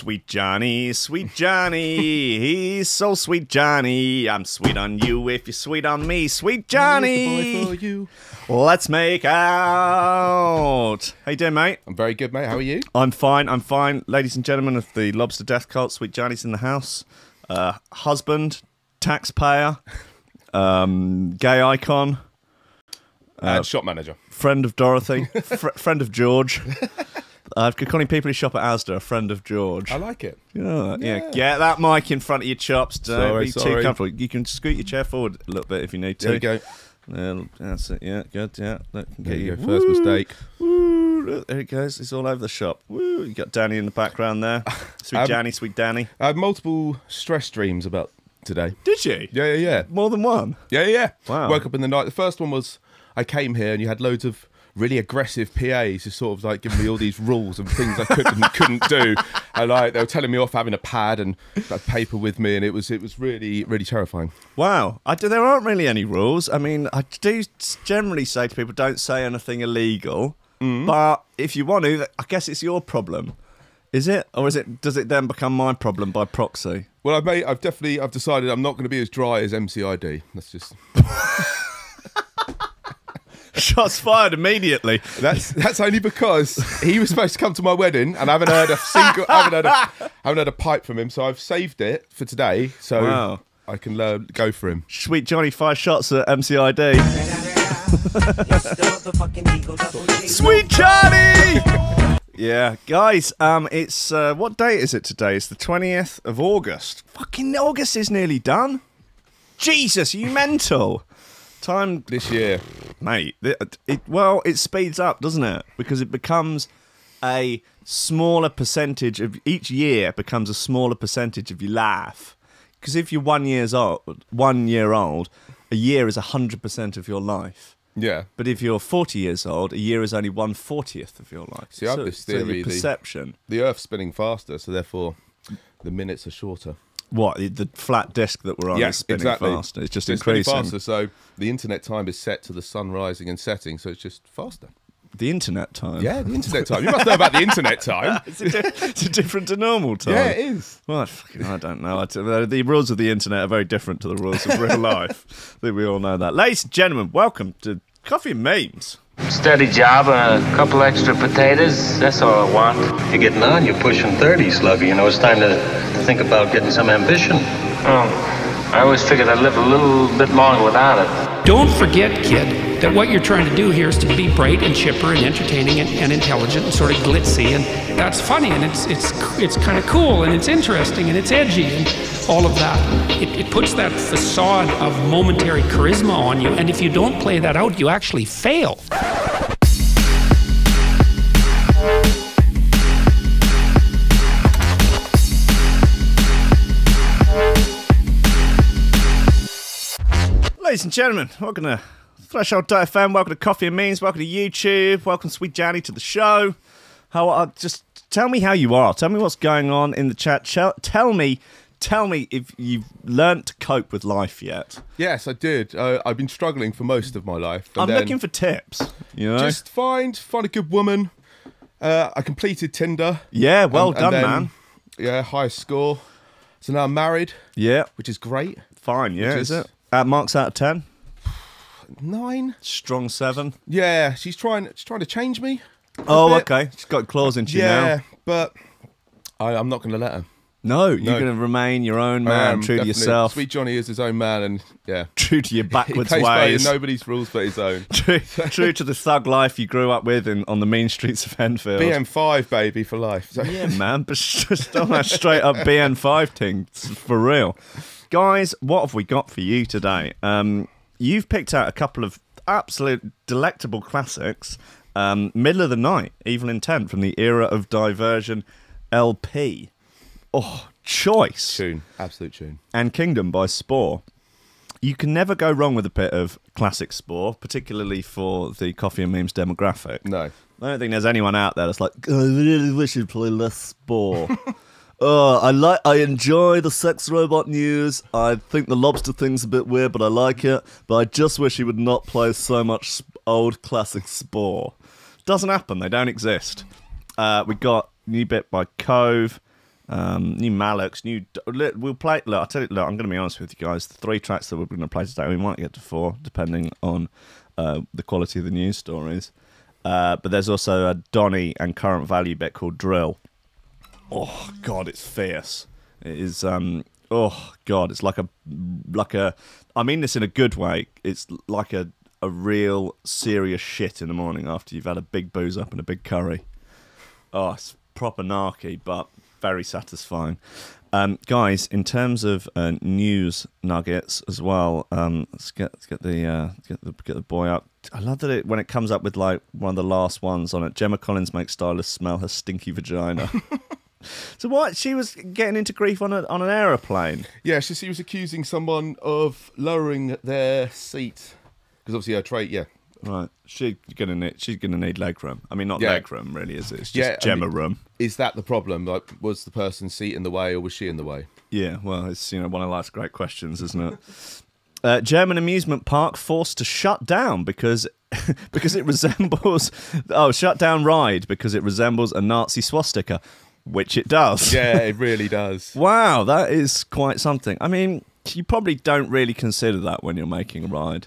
Sweet Johnny, he's so sweet Johnny. I'm sweet on you if you're sweet on me, sweet Johnny. The boy for you. Let's make out. How you doing, mate? I'm very good, mate. How are you? I'm fine. Ladies and gentlemen of the Lobster Death Cult, Sweet Johnny's in the house. Husband, taxpayer, gay icon. And shop manager. Friend of Dorothy. Friend of George. Calling people who shop at Asda a friend of George. I like it. Yeah. Get that mic in front of your chops. Don't be too Sorry. comfortable. You can scoot your chair forward a little bit if you need to. There you go. That's it. Yeah, good. Yeah, that can get There you. you go. First mistake. Woo, there it goes. It's all over the shop. Woo, you got Danny in the background there. Sweet Danny. I had multiple stress dreams about today. Did you? Yeah. More than one? Yeah. Wow. Woke up in the night. The first one was I came here and you had loads of really aggressive PAs who sort of like giving me all these rules and things I couldn't do. And like they were telling me off having a pad and a paper with me, and it was really, really terrifying. Wow. There aren't really any rules. I mean, I do generally say to people, don't say anything illegal. But if you want to, I guess it's your problem. Is it? Or does it then become my problem by proxy? Well, I've decided I'm not going to be as dry as MCID. That's just... Shots fired immediately. That's only because he was supposed to come to my wedding, and I haven't heard a pipe from him. So I've saved it for today, so I can go for him. Sweet Johnny, 5 shots at MCID. Sweet Johnny. Yeah, guys. It's what date is it today? It's the 20th of August. Fucking August is nearly done. Jesus, are you mental? Time This year, mate. It speeds up, doesn't it? Because it becomes a smaller percentage of each year becomes a smaller percentage of your life. Because if you're 1 year old, a year is 100% of your life. yeah. But if you're 40 years old, a year is only 1/40th of your life. See, I have this theory. So your perception. The Earth's spinning faster, so therefore the minutes are shorter. What, the flat disc that we're on is spinning faster? It's just spinning increasing. faster, so the internet time is set to the sun rising and setting, so it's just faster. The internet time? Yeah, the internet time. You must know about the internet time. It's different to normal time. Yeah, it is. Well, I don't know. The rules of the internet are very different to the rules of real life. I think we all know that. Ladies and gentlemen, welcome to Coffee and Memes. Steady job and a couple extra potatoes. That's all I want. You're getting on. You're pushing 30, Slugger. You know, it's time to think about getting some ambition. Oh, I always figured I'd live a little bit longer without it. Don't forget, kid, that what you're trying to do here is to be bright and chipper and entertaining and intelligent and sort of glitzy, and that's funny, and it's kind of cool, and it's interesting, and it's edgy, and all of that. It puts that facade of momentary charisma on you, and if you don't play that out, you actually fail. Ladies and gentlemen, welcome to Threshold.fm, welcome to Coffee and Memes, welcome to YouTube, welcome Sweet Johnny to the show. Just tell me how you are. Tell me what's going on in the chat. Tell me if you've learnt to cope with life yet. Yes, I did. I've been struggling for most of my life. I'm looking for tips. You know? Just find a good woman. I completed Tinder. Yeah, well done, man. Yeah, highest score. So now I'm married. Yeah. Which is great. Fine, yeah, is it? Marks out of 10? 9. Strong 7? Yeah, she's trying to change me. Oh, okay. She's got claws into you now. Yeah, but I'm not going to let her. No, you're going to remain your own man, true to yourself. Sweet Johnny is his own man, and yeah. True to your backwards he plays ways. by nobody's rules but his own. True to the thug life you grew up with on the mean streets of Enfield. BM5, baby, for life. So. Yeah, man, but just on that straight up BN5 thing, for real. Guys, what have we got for you today? You've picked out a couple of absolute delectable classics. Middle of the Night, Evil Intent from the Era of Diversion LP. Oh, choice. Tune, absolute tune. And Kingdom by Spore. You can never go wrong with a bit of classic Spore, particularly for the Coffee and Memes demographic. No. I don't think there's anyone out there that's like, I really wish you'd play less Spore. I enjoy the sex robot news. I think the lobster thing's a bit weird, but I like it. But I just wish he would not play so much old classic Spore. Doesn't happen. They don't exist. We got new bit by Cove. new Mallocs, we'll play. Look, I'll tell you. Look, I'm going to be honest with you guys. The 3 tracks that we're going to play today, we might get to 4, depending on the quality of the news stories. But there's also a Donny and current value bit called Drill. Oh God, it's fierce. It is. Oh God, it's like a. I mean this in a good way. It's like a real serious shit in the morning after you've had a big booze up and a big curry. Oh, it's proper narky, but very satisfying. Guys, in terms of news nuggets as well, let's get the boy up. I love that when it comes up with like one of the last ones on it. Gemma Collins makes stylists smell her stinky vagina. So what? She was getting into grief on an aeroplane. Yeah, she was accusing someone of lowering their seat because obviously her trait. Yeah. Right, she's gonna need leg room. I mean, not leg room, really, is it? It's just Gemma room. Is that the problem? Like, was the person's seat in the way, or was she in the way? Yeah, well, it's one of life's great questions, isn't it? German amusement park forced to shut down because it resembles shut down ride because it resembles a Nazi swastika, which it does. Yeah, it really does. Wow, that is quite something. I mean, you probably don't really consider that when you're making a ride.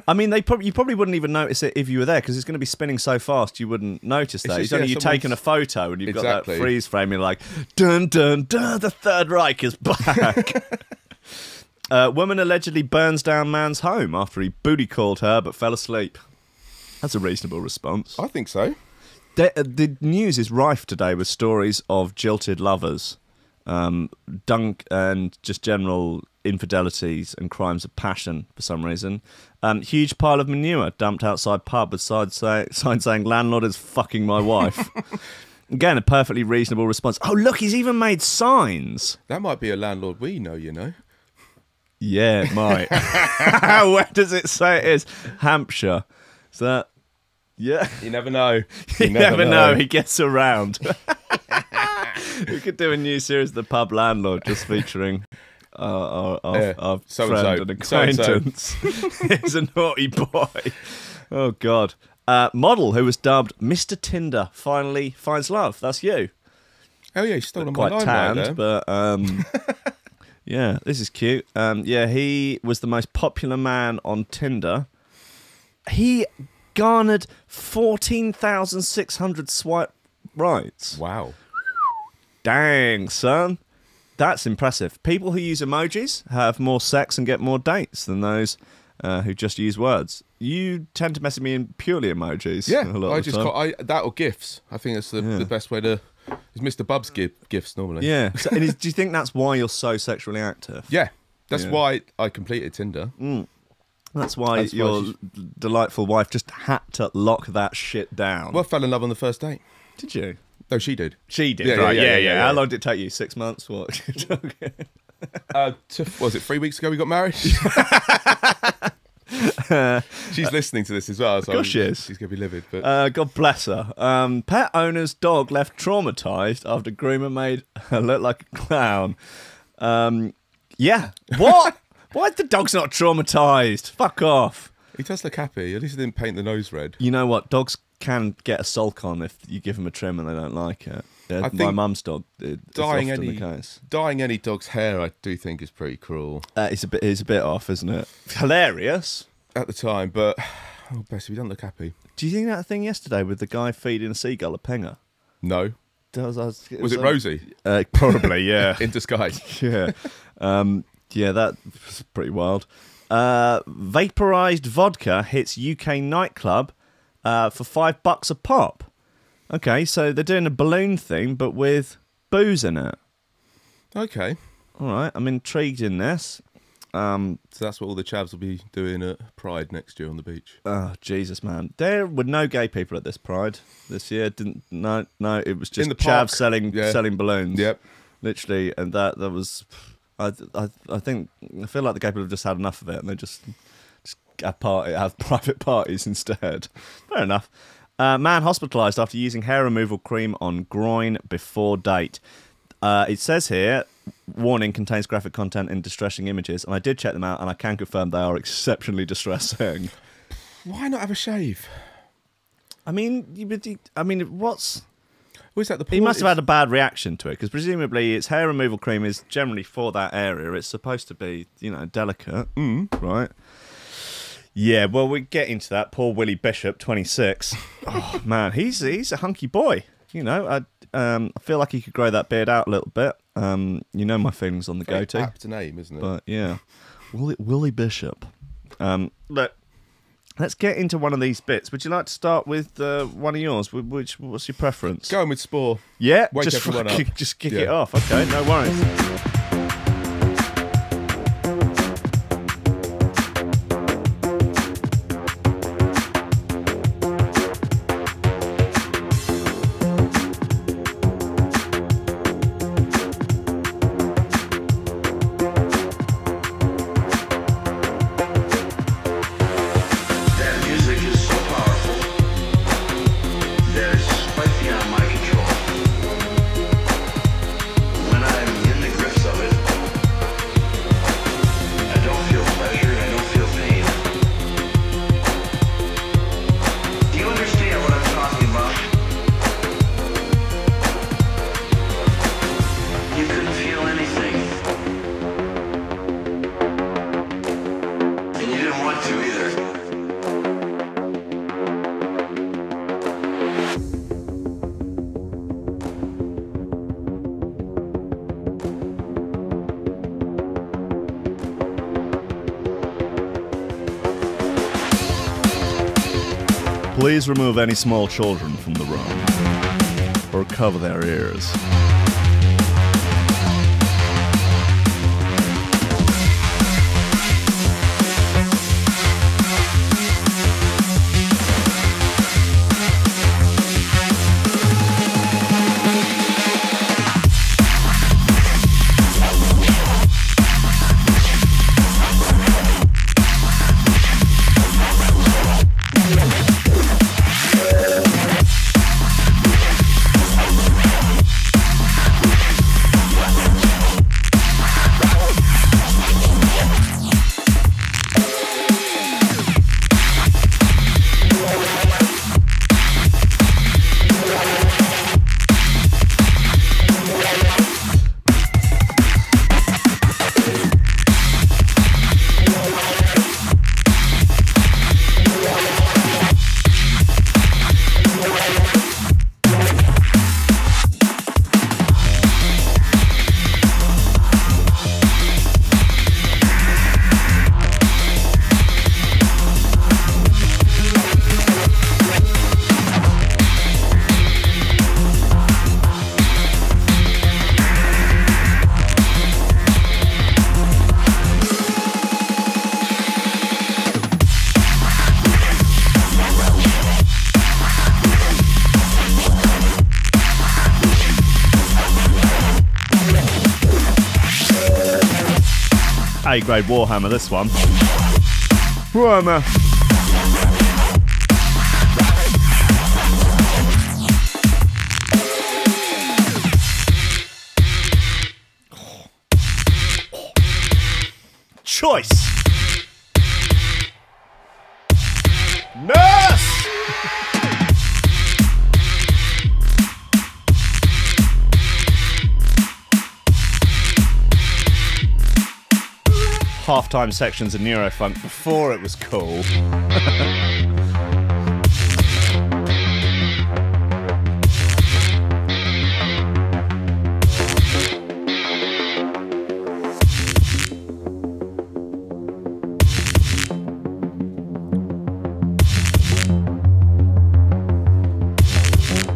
I mean, you probably wouldn't even notice it if you were there because it's going to be spinning so fast you wouldn't notice that. It's only you taking a photo and you've got that freeze frame. You're like, dun dun dun, the Third Reich is back. Woman allegedly burns down man's home after he booty called her but fell asleep. That's a reasonable response. I think so. The news is rife today with stories of jilted lovers, dunk and just general infidelities and crimes of passion for some reason. Huge pile of manure dumped outside pub with sign saying landlord is fucking my wife. Again, a perfectly reasonable response. Oh look, he's even made signs. That might be a landlord we know, you know. Yeah, it might. Where does it say it is? Hampshire. Is that? Yeah. You never know. You never know. He gets around. We could do a new series, The Pub Landlord, just featuring our friend and acquaintance. He's a naughty boy. Oh, God. Model who was dubbed Mr. Tinder finally finds love. That's you. Oh, yeah, he's still on quite my line tanned, right there. But yeah, this is cute. Yeah, he was the most popular man on Tinder. He garnered 14,600 swipe rights. Wow. Dang, son. That's impressive. People who use emojis have more sex and get more dates than those who just use words. You tend to message me in purely emojis. Yeah, a lot I of the just time. that or GIFs. I think that's the best way to. It's Mr. Bub's GIFs normally. Yeah. So, do you think that's why you're so sexually active? Yeah, that's why I completed Tinder. That's why your delightful wife just had to lock that shit down. Well, I fell in love on the first date. Did you? No, she did. She did, Yeah, right? yeah. How long did it take you? 6 months? What? Was it 3 weeks ago we got married? She's listening to this as well. So of course she is. She's going to be livid. But God bless her. Pet owner's dog left traumatised after groomer made her look like a clown. Yeah. What? Why the dog's not traumatised? Fuck off. he does look happy. At least he didn't paint the nose red. You know what? Dogs can get a sulk on if you give them a trim and they don't like it. Yeah, my mum's dog. Dyeing any dog's hair, I do think, is pretty cruel. It's a bit off, isn't it? Hilarious at the time, but Bessie, we don't look happy. Do you think that thing yesterday with the guy feeding a seagull a penger? No. Was it Rosie? Probably, yeah. In disguise. Yeah. Yeah, that was pretty wild. Vaporized vodka hits UK nightclub for $5 a pop. Okay, so they're doing a balloon thing, but with booze in it. Okay. All right, I'm intrigued in this. So that's what all the chavs will be doing at Pride next year on the beach. Oh, Jesus, man. There were no gay people at this Pride this year. No, it was just chavs selling balloons. Yep. Literally, and that was... I feel like the gay people have just had enough of it, and they just have private parties instead. Fair enough. Man hospitalised after using hair removal cream on groin before date. It says here, warning, contains graphic content and distressing images, and I did check them out, and I can confirm they are exceptionally distressing. Why not have a shave? I mean, what's... Was that the point? He must have had a bad reaction to it, because presumably its hair removal cream is generally for that area. It's supposed to be, delicate, right? Yeah, well, we get into that. Poor Willie Bishop, 26. Oh, man, he's a hunky boy. I feel like he could grow that beard out a little bit. You know my feelings on the goatee. Apt name, isn't it? But, yeah. Willie Bishop. Look, let's get into one of these bits. Would you like to start with one of yours? What's your preference? Going with Spore. Yeah, Wake everyone up. Just kick it off. Okay, no worries. Please remove any small children from the room, or cover their ears. A-grade Warhammer, this one. Warhammer. Choice. Nurse. Halftime sections of Neurofunk before it was cool.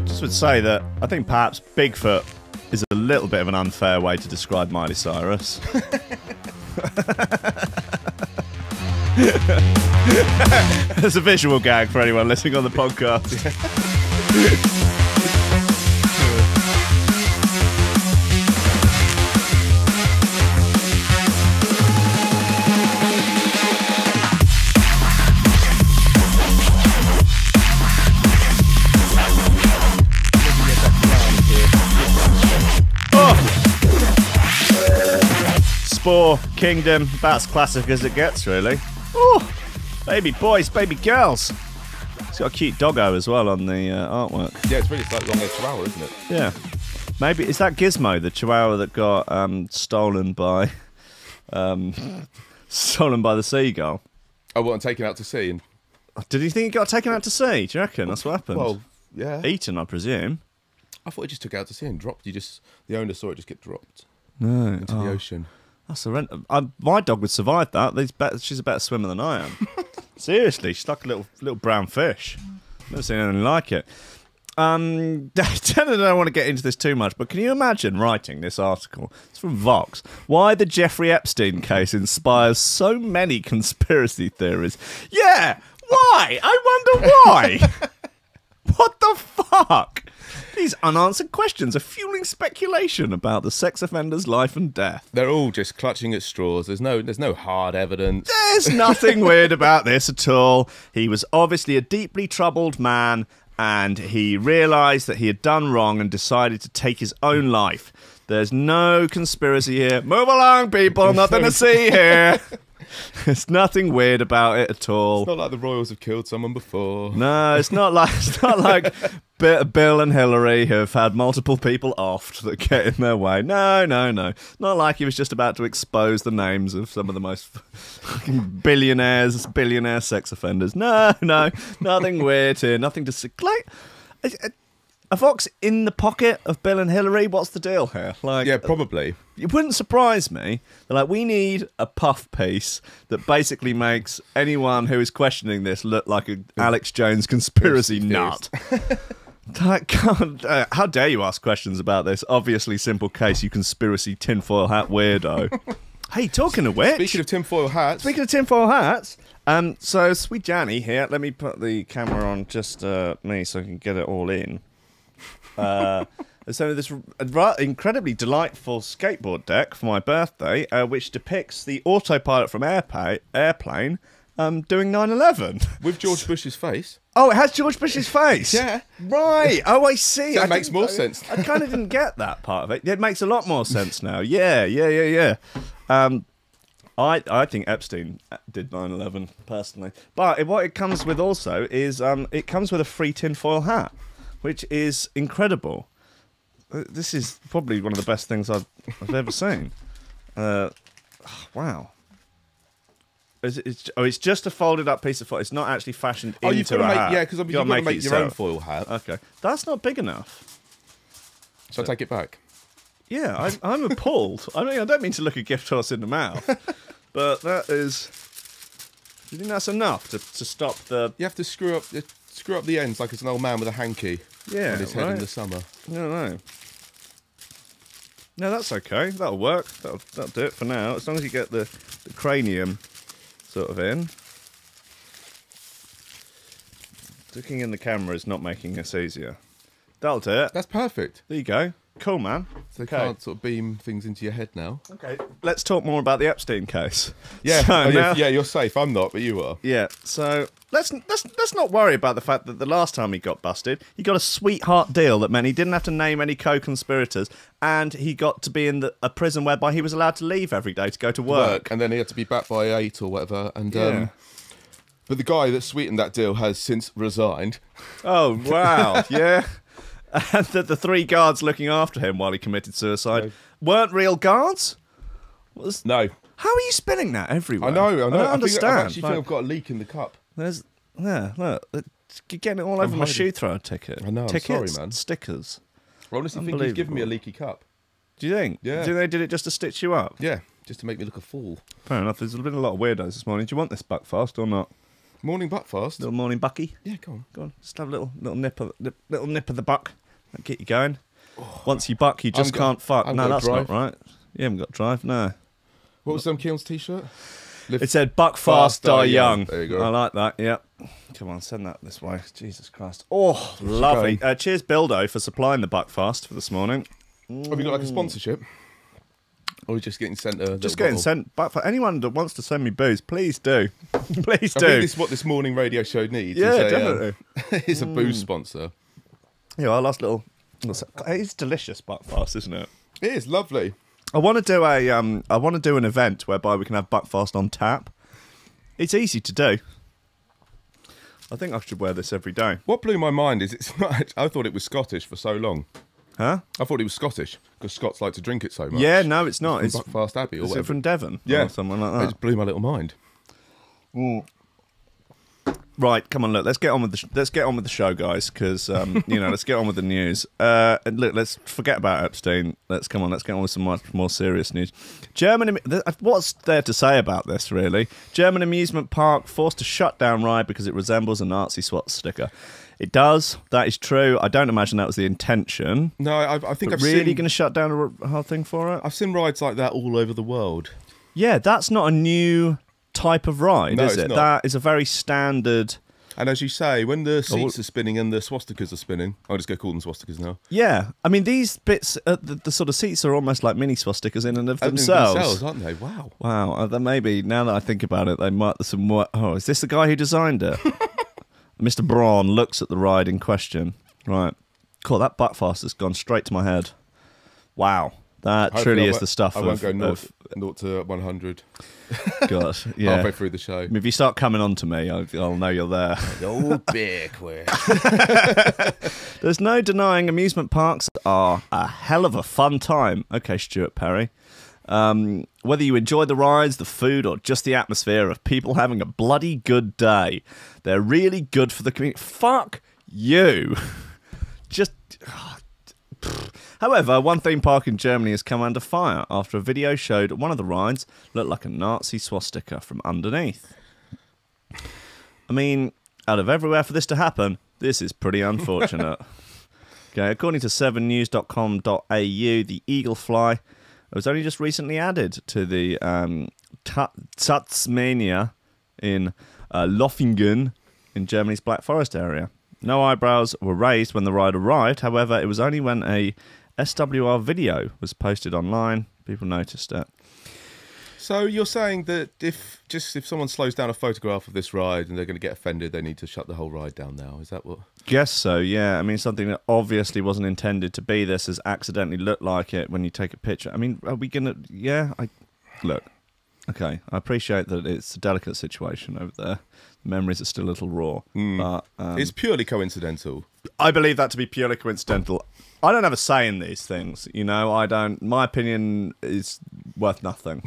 Just would say that I think perhaps Bigfoot is a little bit of an unfair way to describe Miley Cyrus. There's a visual gag for anyone listening on the podcast. Spore, Kingdom, about as classic as it gets, really. Oh, baby boys, baby girls. It's got a cute doggo as well on the artwork. Yeah, it's really like long-haired chihuahua, isn't it? Yeah. Maybe, is that Gizmo, the chihuahua that got stolen by the seagull? Oh, what, and taken out to sea? And... Did you think it got taken out to sea? Do you reckon that's what happened? Well, yeah. Eaten, I presume. I thought he just took it out to sea and dropped. The owner saw it just get dropped No. into the ocean. That's horrendous. My dog would survive that. She's a better swimmer than I am. Seriously, she's like a little brown fish. Never seen anything like it. I don't want to get into this too much, but can you imagine writing this article? It's from Vox. Why the Jeffrey Epstein case inspires so many conspiracy theories. Yeah, why? I wonder why. What the fuck? These unanswered questions are fueling speculation about the sex offender's life and death. They're all just clutching at straws. There's no hard evidence. There's nothing weird about this at all. He was obviously a deeply troubled man, and he realised that he had done wrong and decided to take his own life. There's no conspiracy here. Move along, people. Nothing to see here. There's nothing weird about it at all. It's not like the Royals have killed someone before. No, it's not like Bill and Hillary have had multiple people offed that get in their way. No. Not like he was just about to expose the names of some of the most fucking billionaire sex offenders. No, nothing weird here. Nothing to see. Like, a Vox in the pocket of Bill and Hillary? What's the deal here? Like, Yeah, probably. It wouldn't surprise me. They're like, we need a puff piece that basically makes anyone who is questioning this look like an Alex Jones conspiracy nut. How dare you ask questions about this obviously simple case, you conspiracy tinfoil hat weirdo. Hey, talking of which... Speaking of tinfoil hats... So, Sweet Janny here. Let me put the camera on just me so I can get it all in. So this incredibly delightful skateboard deck for my birthday, which depicts the autopilot from Airplane doing 9/11 with George Bush's face. Oh, it has George Bush's face. Yeah, right. Oh, I see. That makes more sense. I kind of didn't get that part of it. It makes a lot more sense now. Yeah. I think Epstein did 9/11 personally, but what it comes with also is it comes with a free tinfoil hat, which is incredible. This is probably one of the best things I've ever seen. Wow. It's just a folded up piece of foil. It's not actually fashioned into a hat. Yeah, because you've got to make your own foil hat. Okay. That's not big enough. Shall I take it back? Yeah, I'm appalled. I mean, I don't mean to look a gift horse in the mouth, but that is... Do you think that's enough to stop the... You have to screw up the ends like it's an old man with a hanky on his head in the summer. No, that's okay. That'll work. That'll do it for now. As long as you get the cranium sort of in. Looking in the camera is not making this easier. That'll do it. That's perfect. There you go. Cool, man. So you can't sort of beam things into your head now. Okay. Let's talk more about the Epstein case. Yeah, So now, you're safe. I'm not, but you are. Yeah, so let's not worry about the fact that the last time he got busted, he got a sweetheart deal that meant he didn't have to name any co-conspirators, and he got to be in a prison whereby he was allowed to leave every day to go to work. And then he had to be back by 8 or whatever. And Yeah. but the guy that sweetened that deal has since resigned. Oh, wow, yeah. And that the 3 guards looking after him while he committed suicide weren't real guards? No. How are you spinning that everywhere? I know. I don't understand. I actually think I've got a leak in the cup. Look, you're getting it all over my shoe throw ticket. I know, I'm Tickets, sorry, man. Stickers. I honestly think he's given me a leaky cup. Do you think? Yeah. Do you think they did it just to stitch you up? Yeah, just to make me look a fool. Fair enough. There's been a lot of weirdos this morning. Do you want this Buckfast or not? Morning Buckfast. Little morning Bucky? Yeah, go on. Go on. Just have a little nip of the buck. That'll get you going. Once you buck, you just can't fuck. No, that's not right. You haven't got to drive, no. What was Keel's t-shirt? It said buck fast, die young. There you go. I like that, yep. Come on, send that this way. Jesus Christ. Oh, lovely. Cheers, Bildo, for supplying the Buckfast for this morning. Have you got like a sponsorship? Or are you just getting sent a Just getting sent. But for anyone that wants to send me booze, please do. Please do. I think this is what this morning radio show needs. Yeah, definitely. It's a booze sponsor. Yeah, our last little... It's delicious Buckfast, isn't it? It is lovely. I want to do an event whereby we can have Buckfast on tap. It's easy to do. I think I should wear this every day. What blew my mind is it's not. I thought it was Scottish for so long. Huh? I thought it was Scottish because Scots like to drink it so much. Yeah, no, it's not. It's Buckfast Abbey or is whatever. it from Devon? Yeah, or something like It that. just blew my little mind. Right, come on, look. Let's get on with the show, guys, because let's get on with the news. And look, let's forget about Epstein. Let's get on with some much more serious news. What's there to say about this, really? German amusement park forced to shut down ride because it resembles a Nazi swastika. It does. That is true. I don't imagine that was the intention. No, I think I've really seen. going to shut down a whole thing for it? I've seen rides like that all over the world. Yeah, that's not a new type of ride, No, is it's it? not. That is a very standard. And as you say, when the seats are spinning and the swastikas are spinning, I'll just go call them swastikas now. Yeah, I mean these bits, the sort of seats are almost like mini swastikas in and of themselves. Aren't they? Wow. Wow, then maybe now that I think about it, they might there's some more. Oh, is this the guy who designed it? Mr. Braun looks at the ride in question. Right, cool. That buttfast has gone straight to my head. Wow, that Hopefully truly I is won't- the stuff. I won't go of 0 to 100 God, yeah. halfway through the show. If you start coming on to me, I'll know you're there. Oh, big way. There's no denying amusement parks are a hell of a fun time. Okay, Stuart Perry. Whether you enjoy the rides, the food, or just the atmosphere of people having a bloody good day, they're really good for the community. Fuck you. Just... However, one theme park in Germany has come under fire after a video showed one of the rides looked like a Nazi swastika from underneath. I mean, out of everywhere for this to happen, this is pretty unfortunate. Okay, according to 7news.com.au, the eagle fly was only just recently added to the Tasmania in Lothringen in Germany's Black Forest area. No eyebrows were raised when the ride arrived. However, it was only when a SWR video was posted online people noticed it. So you're saying that if someone slows down a photograph of this ride and they're going to get offended, they need to shut the whole ride down now? Is that what? Guess so, yeah. I mean, something that obviously wasn't intended to be this has accidentally looked like it when you take a picture. I mean, are we going to... Yeah, look, okay, I appreciate that it's a delicate situation over there. The memories are still a little raw. But It's purely coincidental. I believe that to be purely coincidental. I don't have a say in these things, you know. I don't... My opinion is worth nothing.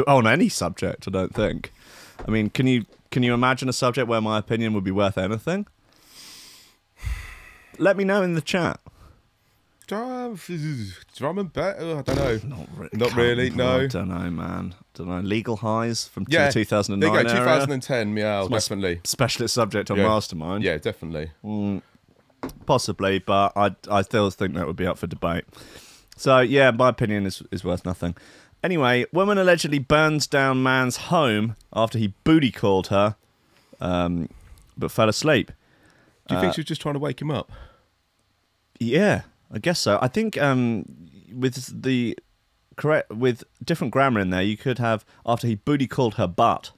On any subject, I don't think. I mean, can you imagine a subject where my opinion would be worth anything? Let me know in the chat. Drum and better? I don't know. Not really, no. I don't know, man. Don't know. Legal highs from Yeah, 2009 there you go, era. 2010, yeah, definitely. Specialist subject on Mastermind. Yeah, definitely. Possibly, but I still think that would be up for debate. So, yeah, my opinion is worth nothing. Anyway, woman allegedly burns down man's home after he booty called her, but fell asleep. Do you think she was just trying to wake him up? Yeah, I guess so. I think with different grammar in there, you could have after he booty called her butt.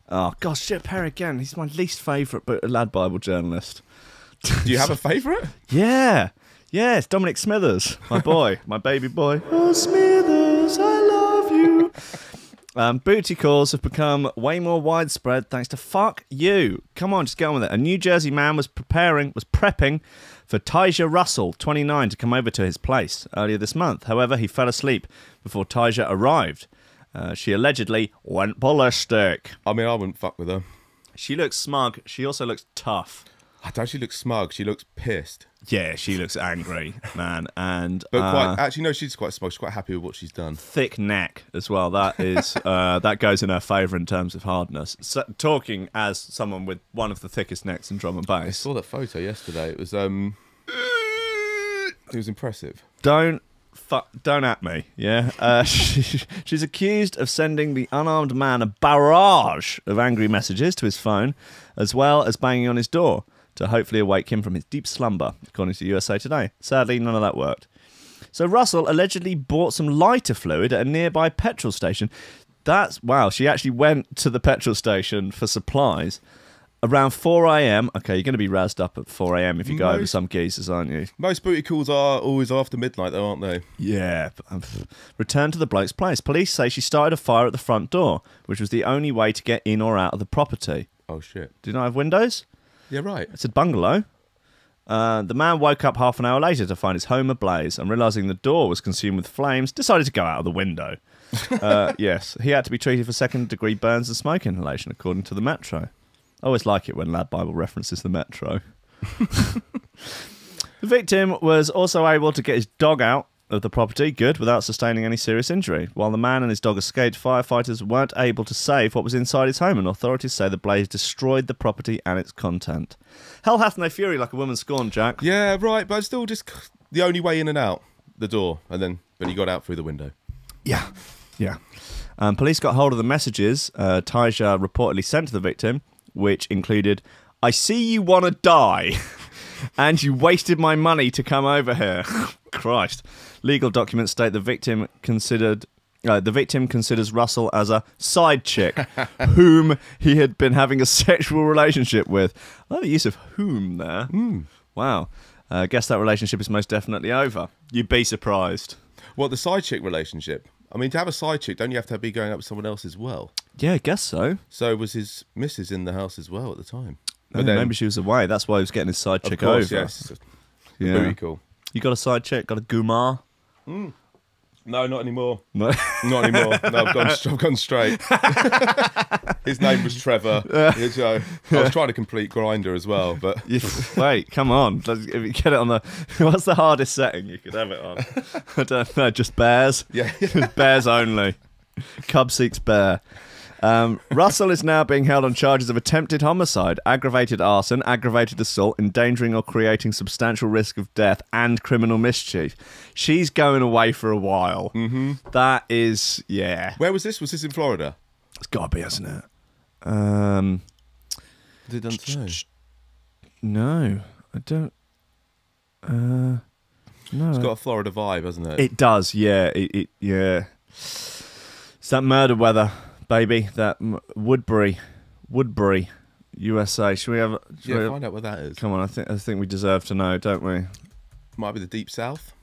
Oh gosh, shit, Perry again. He's my least favourite, but lad Bible journalist. Do you have a favourite? Yeah. Yeah, it's Dominic Smithers, my boy, my baby boy. Oh, Smithers, I love you. Booty calls have become way more widespread thanks to fuck you. Come on, just get on with it. A New Jersey man was prepping for Tyja Russell, 29, to come over to his place earlier this month. However, he fell asleep before Tyja arrived. She allegedly went ballistic. I mean, I wouldn't fuck with her. She looks smug. She also looks tough. I don't. She looks smug. She looks pissed. Yeah, she looks angry, man, and But actually, no, she's quite smug. She's quite happy with what she's done. Thick neck as well. That is that goes in her favour in terms of hardness. So, talking as someone with one of the thickest necks in drum and I bass. saw that photo yesterday. It was impressive. Don't at me, yeah. She's accused of sending the unarmed man a barrage of angry messages to his phone, as well as banging on his door to hopefully awake him from his deep slumber, according to USA Today. Sadly, none of that worked. So Russell allegedly bought some lighter fluid at a nearby petrol station. Wow, she actually went to the petrol station for supplies around 4 a.m. Okay, you're going to be razzed up at 4 a.m. if you go over some geezers, aren't you? Most booty calls are always after midnight, though, aren't they? Yeah. Returned to the bloke's place. Police say she started a fire at the front door, which was the only way to get in or out of the property. Oh, shit. Do you not have windows? Yeah, right. It said bungalow. The man woke up half an hour later to find his home ablaze and, realising the door was consumed with flames, decided to go out of the window. Yes, he had to be treated for second-degree burns and smoke inhalation, according to the Metro. I always like it when Lad Bible references the Metro. The victim was also able to get his dog out of the property, good, without sustaining any serious injury. While the man and his dog escaped, firefighters weren't able to save what was inside his home, and authorities say the blaze destroyed the property and its content. Hell hath no fury like a woman scorned, Jack. Yeah, right, but it's still just the only way in and out, the door, but he got out through the window. Yeah. Police got hold of the messages Taija reportedly sent to the victim, which included, "I see you want to die, and you wasted my money to come over here." Christ. Legal documents state the victim considers Russell as a side chick, whom he had been having a sexual relationship with. I like the use of whom there. Wow. Guess that relationship is most definitely over. You'd be surprised. What, the side chick relationship? I mean, to have a side chick, don't you have to be going out with someone else as well? Yeah, I guess so. So was his missus in the house as well at the time? No, maybe she was away. That's why he was getting his side chick over. Yes. Yeah. Very cool. You got a side chick? Got a Gumar? No, not anymore. No. Not anymore. No, I've gone straight. His name was Trevor. I was trying to complete Grinder as well, but wait, come on. If you get it on the, what's the hardest setting you could have it on? I don't know. Just bears. Yeah, bears only. Cub seeks bear. Russell is now being held on charges of attempted homicide, aggravated arson, aggravated assault, endangering or creating substantial risk of death, and criminal mischief. She's going away for a while. Mm-hmm. That is, yeah. Where was this? Was this in Florida? It's got to be, hasn't it? They don't say. No, I don't. No, it's got a Florida vibe, hasn't it? It does, yeah. Yeah. It's that murder weather. Baby, that Woodbury, USA. Should we have? Find out what that is. Come on, I think we deserve to know, don't we? Might be the Deep South.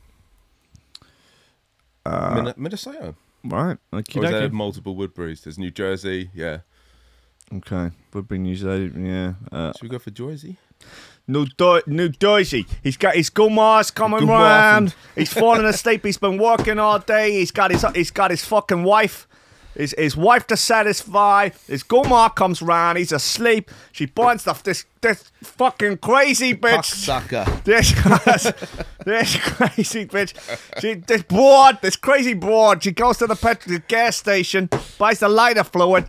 Minnesota. Right. Or is there multiple Woodburys? There's New Jersey. Yeah. Okay. Woodbury, New Jersey. Yeah. Should we go for Jersey? New Jersey. He's got his Gumars coming round. He's falling asleep. He's been working all day. He's got his fucking wife. His wife to satisfy. His Gumar comes round. He's asleep. She finds this fucking crazy bitch. Sucker. This crazy bitch. This crazy broad. She goes to the gas station, buys the lighter fluid.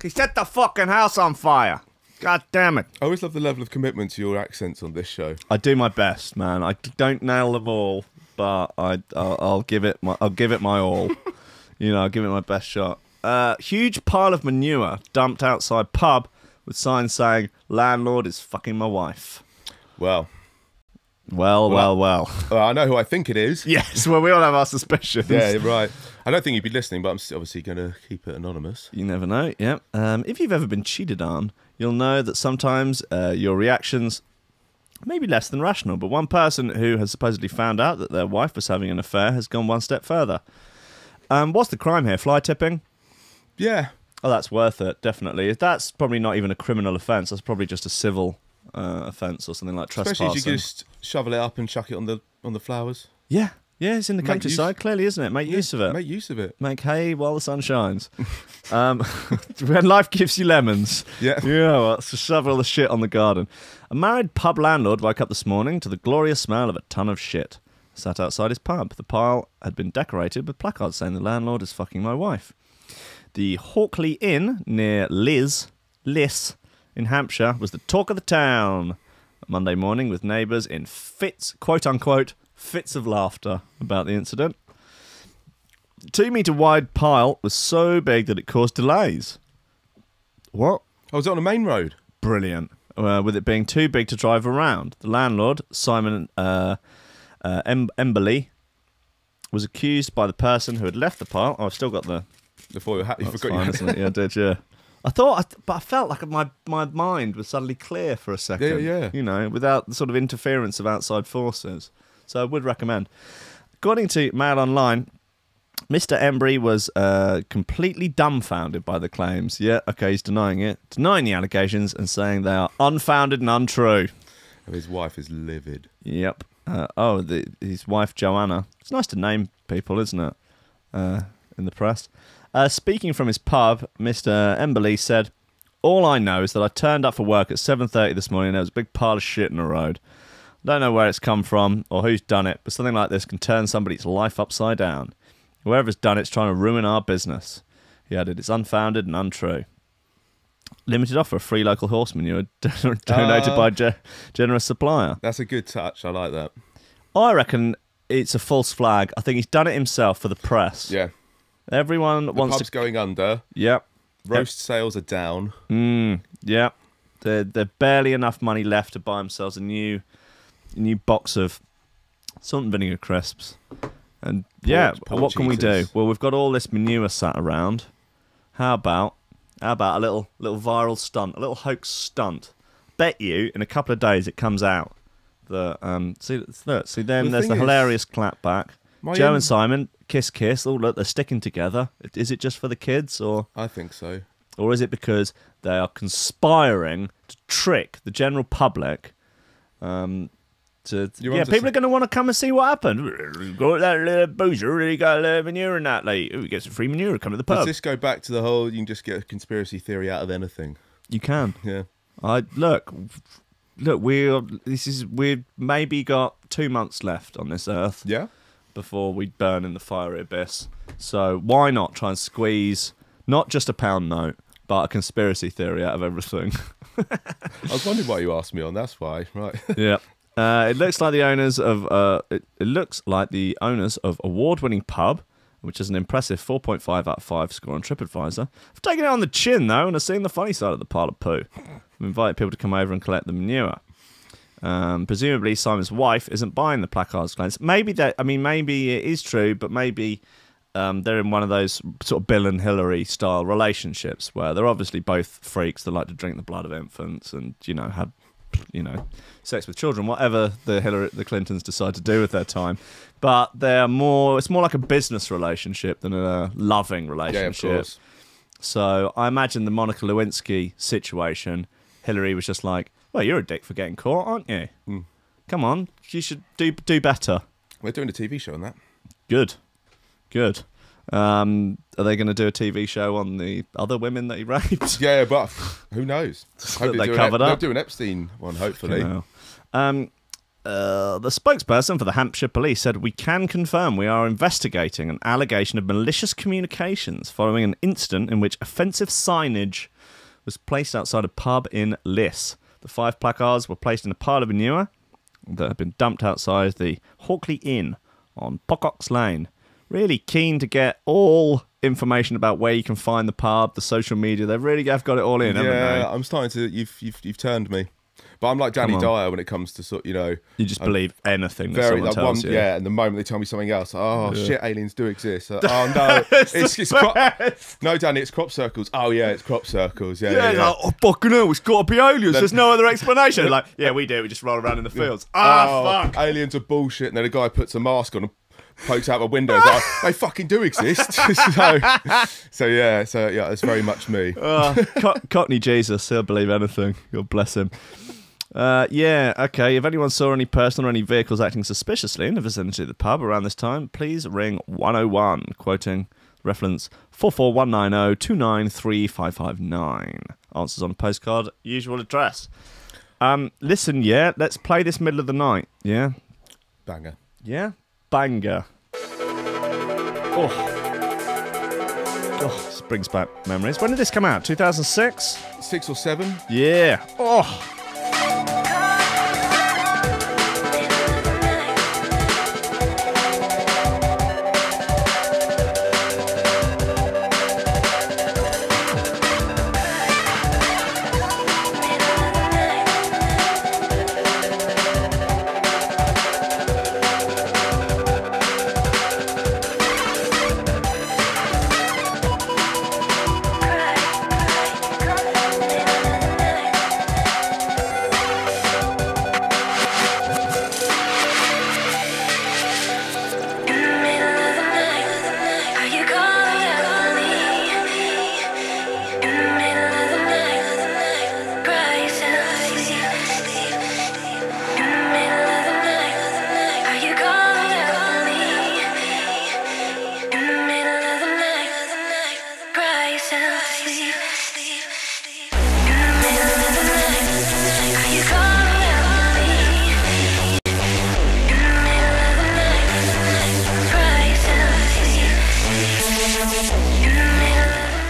He set the fucking house on fire. God damn it. I always love the level of commitment to your accents on this show. I do my best, man. I don't nail them all, but I'll give it my all. I'll give it my best shot. Huge pile of manure dumped outside pub with signs saying, "Landlord is fucking my wife." Well. I know who I think it is. Yes, well, we all have our suspicions. Yeah, right. I don't think he'd be listening, but I'm obviously going to keep it anonymous. You never know, yeah. If you've ever been cheated on, you'll know that sometimes your reactions may be less than rational, but one person who has supposedly found out that their wife was having an affair has gone one step further. What's the crime here? Fly tipping? Yeah. Oh, that's worth it, definitely. That's probably not even a criminal offence. That's probably just a civil offence or something like trespassing. Especially if you just shovel it up and chuck it on the flowers. Yeah, it's in the countryside, clearly, isn't it? Make use of it. Make use of it. Make hay while the sun shines. When life gives you lemons. Yeah. So shovel the shit on the garden. A married pub landlord woke up this morning to the glorious smell of a ton of shit. Sat outside his pub. The pile had been decorated with placards saying the landlord is fucking my wife. The Hawkley Inn near Liss in Hampshire was the talk of the town Monday morning, with neighbours in quote-unquote, fits of laughter about the incident. The 2-metre wide pile was so big that it caused delays. What? Oh, was it on a main road? Brilliant. With it being too big to drive around. The landlord, Simon Emberley, was accused by the person who had left the pile. Oh, I've still got the... Before you forgot fine, you isn't it? Yeah, I did, yeah. But I felt like my mind was suddenly clear for a second. Yeah. Without the sort of interference of outside forces. So I would recommend. According to Mail Online, Mr. Embry was completely dumbfounded by the claims. Yeah, okay, he's denying it. Denying the allegations and saying they are unfounded and untrue. His wife is livid. Yep. His wife, Joanna. It's nice to name people, isn't it? In the press. Speaking from his pub, Mr. Emberley said, "All I know is that I turned up for work at 7:30 this morning and there was a big pile of shit in the road. I don't know where it's come from or who's done it, but something like this can turn somebody's life upside down. Whoever's done it's trying to ruin our business." He added, "It's unfounded and untrue." Limited offer of free local horse manure donated by generous supplier. That's a good touch. I like that. I reckon it's a false flag. I think he's done it himself for the press. Yeah. Everyone The wants pub's to... going under. Yep. Roast sales are down. Yep. There's barely enough money left to buy themselves a new box of salt and vinegar crisps. And what can we do? Well, we've got all this manure sat around. How about a little viral stunt, a little hoax stunt? Bet you in a couple of days it comes out. See them. There's the hilarious clapback. Joe and Simon kiss. Oh look, they're sticking together. Is it just for the kids, or I think so, or is it because they are conspiring to trick the general public? People are going to want to come and see what happened. Got that boozer, really got manure in that. Like, who gets free manure? Come to the pub. Does this go back to the whole? You can just get a conspiracy theory out of anything. You can. Yeah. Look. We've maybe got 2 months left on this earth. Yeah. Before we burn in the fiery abyss. So why not try and squeeze not just a pound note, but a conspiracy theory out of everything? I was wondering why you asked me on. That's why, right? Yeah. It looks like the owners of award-winning pub, which is an impressive 4.5 out of 5 score on TripAdvisor, have taken it on the chin though and have seen the funny side of the pile of poo. We've invited people to come over and collect the manure. Presumably Simon's wife isn't buying the placards claims. Maybe it is true, but maybe they're in one of those sort of Bill and Hillary style relationships where they're obviously both freaks that like to drink the blood of infants and have sex with children, whatever the Clintons decide to do with their time. But it's more like a business relationship than a loving relationship. Yeah, of course. So I imagine the Monica Lewinsky situation, Hillary was just like, "Well, you're a dick for getting caught, aren't you? Come on, you should do better." We're doing a TV show on that. Good. Are they going to do a TV show on the other women that he raped? Yeah, but who knows? They covered up. They'll do an Epstein one, hopefully. The spokesperson for the Hampshire Police said, "We can confirm we are investigating an allegation of malicious communications following an incident in which offensive signage was placed outside a pub in Liss. The 5 placards were placed in a pile of manure that had been dumped outside the Hawkley Inn on Pocock's Lane." Really keen to get all information about where you can find the pub, the social media. They really have got it all in, haven't they? Yeah, I'm starting to. You've turned me. But I'm like Danny Dyer when it comes to You just believe anything that someone tells you. Yeah, and the moment they tell me something else, shit, aliens do exist. Oh no, no, Danny, it's crop circles. Oh yeah, it's crop circles. Yeah. Like, oh fucking hell, it's got to be aliens. There's no other explanation. Like, yeah, we do. We just roll around in the fields. Fuck. Aliens are bullshit. And then a guy puts a mask on and pokes out the window. Like, they fucking do exist. so yeah, it's very much me. Cockney Jesus, he'll believe anything. God bless him. Okay. If anyone saw any person or any vehicles acting suspiciously in the vicinity of the pub around this time, please ring 101, quoting reference 44190 293 Answers on a postcard, usual address. Listen, let's play this middle of the night. Yeah? Banger. Yeah? Banger. This brings back memories. When did this come out? 2006? 6 or 7? Yeah.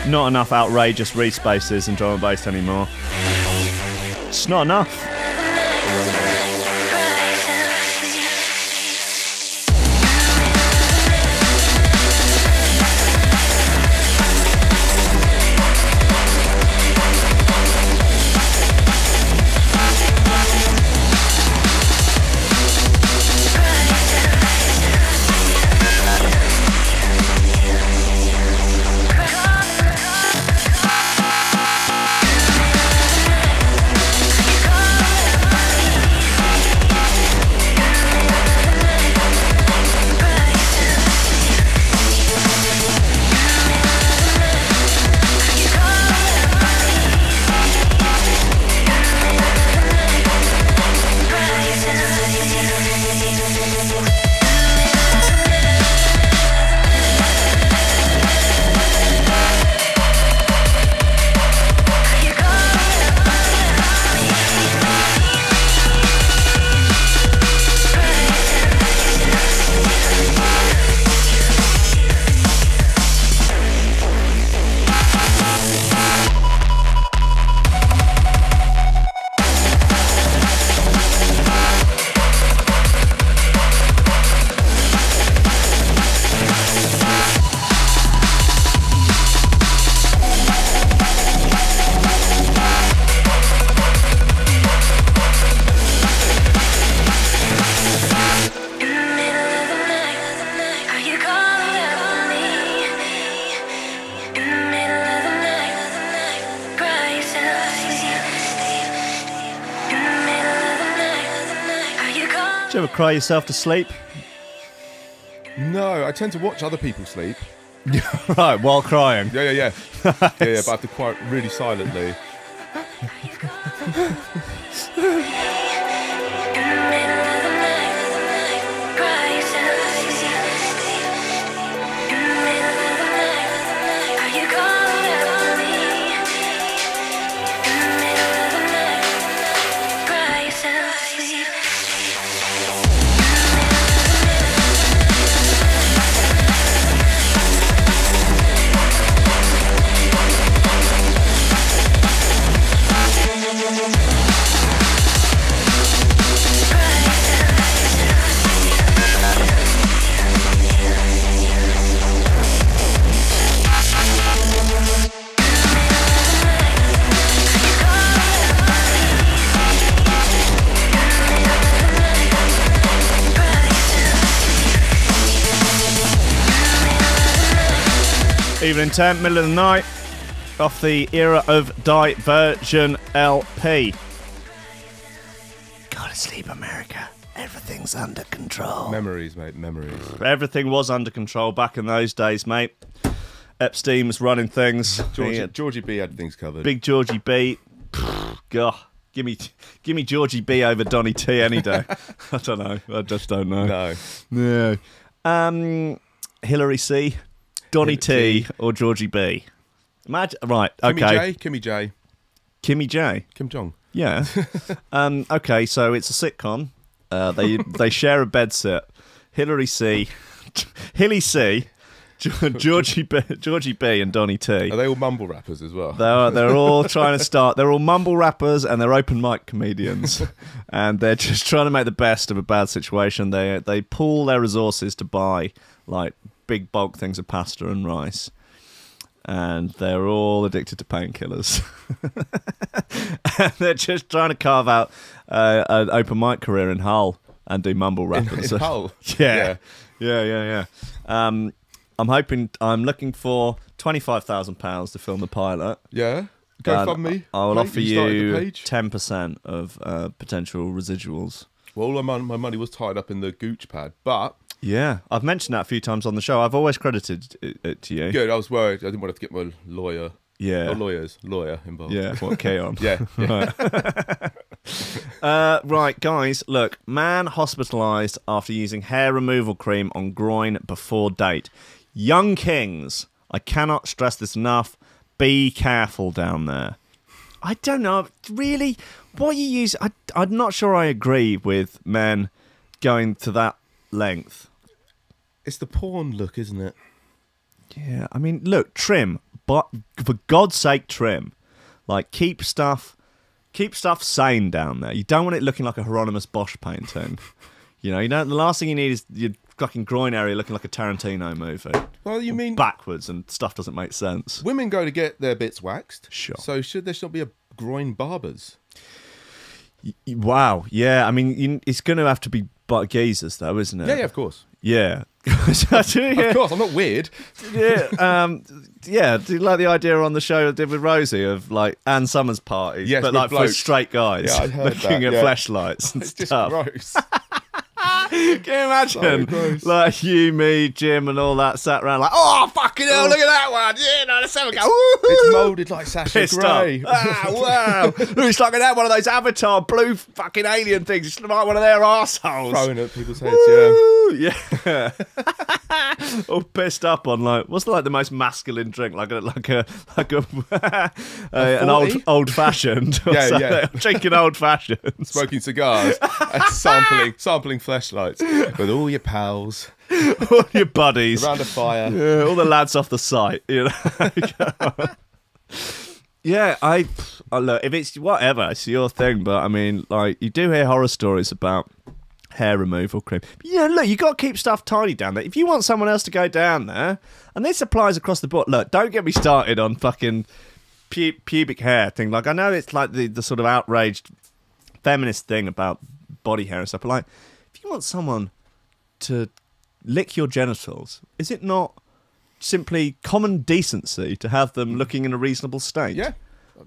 Not enough outrageous Reece basses in drum and bass anymore. It's not enough. Do you ever cry yourself to sleep? No, I tend to watch other people sleep. Right, while crying. Yeah. Yeah, but I have to cry really silently. Evening 10, middle of the night, off the Era of Diversion LP. Go to sleep, America. Everything's under control. Memories, mate, memories. Everything was under control back in those days, mate. Epstein was running things. Georgie B had things covered. Big Georgie B. God, give me Georgie B over Donny T any day. I don't know. I just don't know. No. No. Hillary C. Donny T or Georgie B? Imagine, right, okay. Kimmy J. Kimmy J? Kim Jong. Yeah. Okay, so it's a sitcom. They share a bed set. Hillary C, Hilly C, Georgie B and Donny T. Are they all mumble rappers as well? They're all trying to start. They're all mumble rappers and they're open mic comedians, and they're just trying to make the best of a bad situation. They pool their resources to buy like big bulk things of pasta and rice, and they're all addicted to painkillers. And they're just trying to carve out an open mic career in Hull and do mumble rappers. In Hull? Yeah. I'm looking for £25,000 to film the pilot. Yeah. Go fund me. I will offer you 10% of potential residuals. Well, all my money was tied up in the gooch pad, but... Yeah, I've mentioned that a few times on the show. I've always credited it to you. Good, I was worried. I didn't want to get my lawyer involved. Yeah, what, K-on? Yeah. Right, guys, look. Man hospitalised after using hair removal cream on groin before date. Young kings, I cannot stress this enough. Be careful down there. I don't know, really, what you use... I'm not sure I agree with men going to that length. It's the porn look, isn't it? Yeah, I mean, look, trim, but for God's sake, trim. Like, keep stuff sane down there. You don't want it looking like a Hieronymus Bosch painting. You know, the last thing you need is your fucking groin area looking like a Tarantino movie. Well, you mean backwards and stuff doesn't make sense. Women go to get their bits waxed. Sure. So should there not be a groin barbers? Wow. Yeah. I mean, it's going to have to be geezers, though, isn't it? Yeah, of course. Yeah. Of course, I'm not weird. Yeah. Yeah. Do you like the idea on the show I did with Rosie of like Ann Summers parties, yes, but like blokes. for straight guys, yeah, I heard looking that, at flashlights and it's stuff. just gross. Can you imagine? So like you, me, Jim, and all that sat around like, oh fucking hell, look at that one! Yeah, no, let's have a go. It's moulded like Sasha Grey. Wow! It's like at one of those Avatar blue fucking alien things. It's like one of their arseholes. Throwing at people's heads, yeah. All pissed up on like what's like the most masculine drink, like an old fashioned. Yeah. Drinking old fashioned, smoking cigars, and sampling fleshlights with all your pals, all your buddies around a fire. Yeah, all the lads off the site, you know. Yeah, I look, if it's whatever, it's your thing, but I mean, like, you do hear horror stories about hair removal cream. But yeah, look, you got to keep stuff tidy down there. If you want someone else to go down there, and this applies across the board. Look, don't get me started on fucking pubic hair thing. Like, I know it's like the sort of outraged feminist thing about body hair and stuff, but like, if you want someone to lick your genitals, is it not simply common decency to have them looking in a reasonable state? Yeah,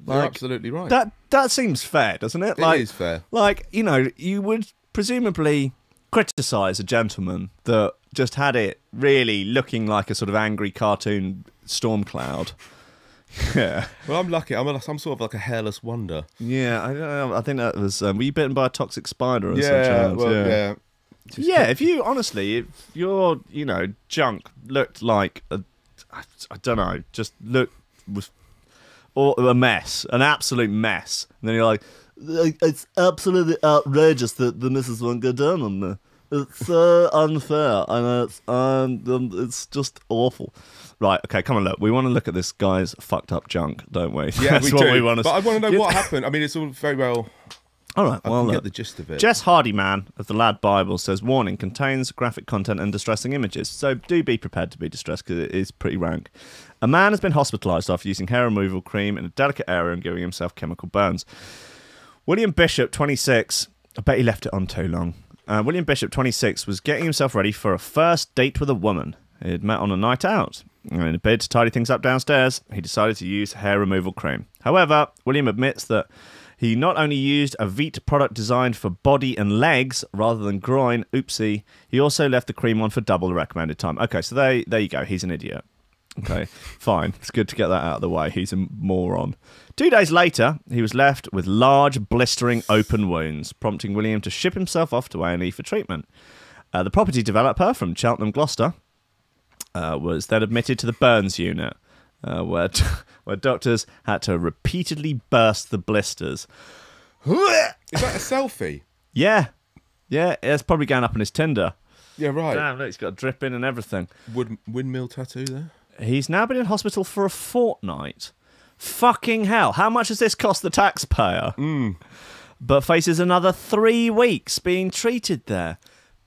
you're absolutely right. That seems fair, doesn't it? It is fair. Like, you know, you would presumably criticise a gentleman that just had it really looking like a sort of angry cartoon storm cloud. Yeah. Well, I'm lucky. I'm sort of like a hairless wonder. Yeah, I don't know. I think that was. Were you bitten by a toxic spider or something? Yeah. Yeah, if your, you know, junk looked like I don't know, just was a mess, an absolute mess, and then you're like, it's absolutely outrageous that the missus won't go down on me. It's so unfair, and it's just awful. Right, okay, come on, look. We want to look at this guy's fucked up junk, don't we? Yeah, That's we what do. we want to. But I want to know what happened. I mean, it's all very well. All right, well, I get the gist of it. Jess Hardyman of the Lad Bible says, warning, contains graphic content and distressing images. So do be prepared to be distressed because it is pretty rank. A man has been hospitalised after using hair removal cream in a delicate area and giving himself chemical burns. William Bishop, 26, I bet he left it on too long. William Bishop, 26, was getting himself ready for a first date with a woman he had met on a night out. And in a bid to tidy things up downstairs, he decided to use hair removal cream. However, William admits that he not only used a Veet product designed for body and legs rather than groin, oopsie, he also left the cream on for double the recommended time. Okay, so there you go. He's an idiot. Okay, fine. It's good to get that out of the way. He's a moron. 2 days later, he was left with large, blistering, open wounds, prompting William to ship himself off to A&E for treatment. The property developer from Cheltenham, Gloucester, was then admitted to the burns unit, where doctors had to repeatedly burst the blisters. Is that a selfie? Yeah, it's probably going up on his Tinder. Yeah, right. Damn, look, he's got a drip in and everything. Windmill tattoo there? He's now been in hospital for a fortnight. Fucking hell. How much does this cost the taxpayer? But faces another 3 weeks being treated there.